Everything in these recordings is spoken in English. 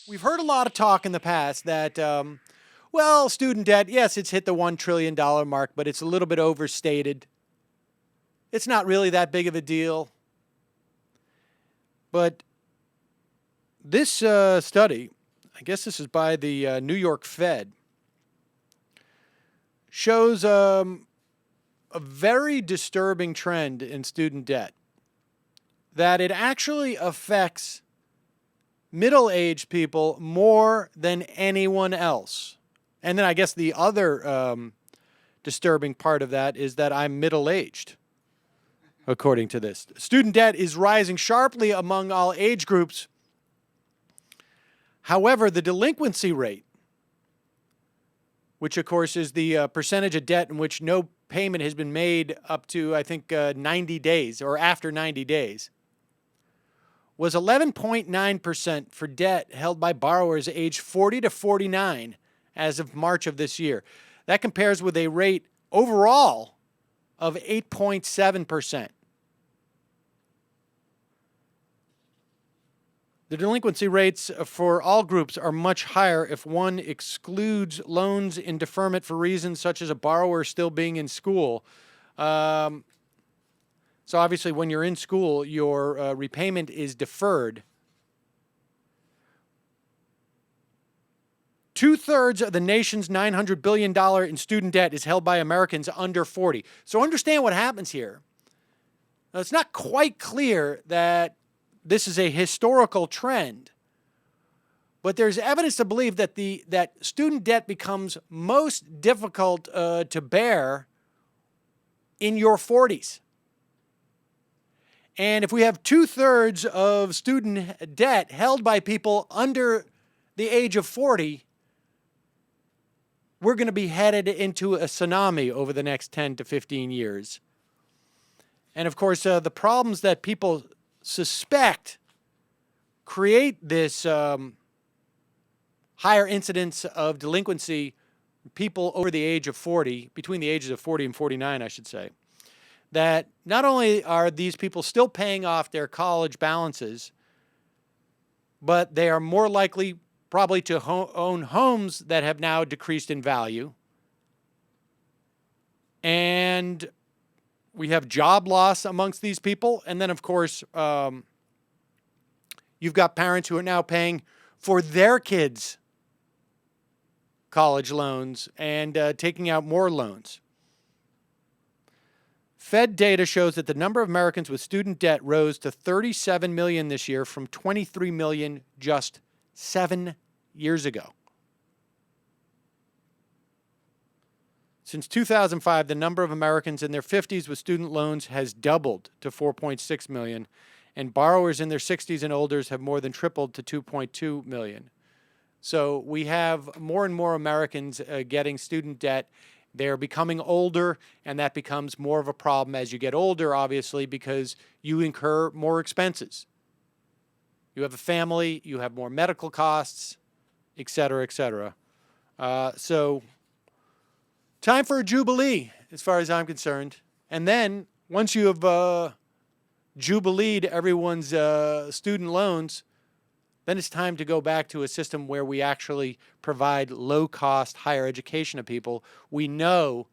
We've heard a lot of talk in the past that, well, student debt, yes, it's hit the $1 trillion mark, but it's a little bit overstated. It's not really that big of a deal. But this study, I guess this is by the New York Fed, shows a very disturbing trend in student debt, that it actually affects middle-aged people more than anyone else. And then I guess the other disturbing part of that is that I'm middle-aged, according to this. Student debt is rising sharply among all age groups. However, the delinquency rate, which of course is the percentage of debt in which no payment has been made up to, I think, 90 days or after 90 days, was 11.9% for debt held by borrowers aged 40 to 49 as of March of this year. That compares with a rate overall of 8.7%. The delinquency rates for all groups are much higher if one excludes loans in deferment for reasons such as a borrower still being in school. So obviously when you're in school, your repayment is deferred. Two-thirds of the nation's $900 billion in student debt is held by Americans under 40. So understand what happens here. Now, it's not quite clear that this is a historical trend, but there's evidence to believe that that student debt becomes most difficult to bear in your 40s. And if we have two-thirds of student debt held by people under the age of 40, we're going to be headed into a tsunami over the next 10 to 15 years. And of course, the problems that people suspect create this higher incidence of delinquency, people over the age of 40, between the ages of 40 and 49, I should say, that not only are these people still paying off their college balances, but they are more likely probably to own homes that have now decreased in value. And we have job loss amongst these people. And then, of course, you've got parents who are now paying for their kids' college loans and taking out more loans. Fed data shows that the number of Americans with student debt rose to 37 million this year from 23 million just 7 years ago. Since 2005, the number of Americans in their 50s with student loans has doubled to 4.6 million, and borrowers in their 60s and older have more than tripled to 2.2 million. So we have more and more Americans getting student debt. They're becoming older, and that becomes more of a problem as you get older, obviously, because you incur more expenses. You have a family, you have more medical costs, et cetera, et cetera. So time for a jubilee, as far as I'm concerned. And then, once you have jubileed everyone's student loans, then it's time to go back to a system where we actually provide low-cost higher education to people. We know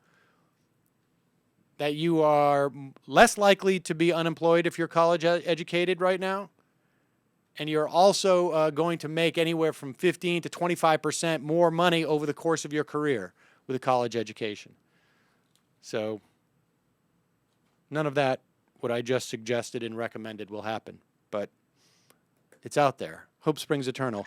that you are less likely to be unemployed if you're college educated right now. And you're also going to make anywhere from 15 to 25% more money over the course of your career with a college education. So none of that, what I just suggested and recommended, will happen. But it's out there. Hope springs eternal.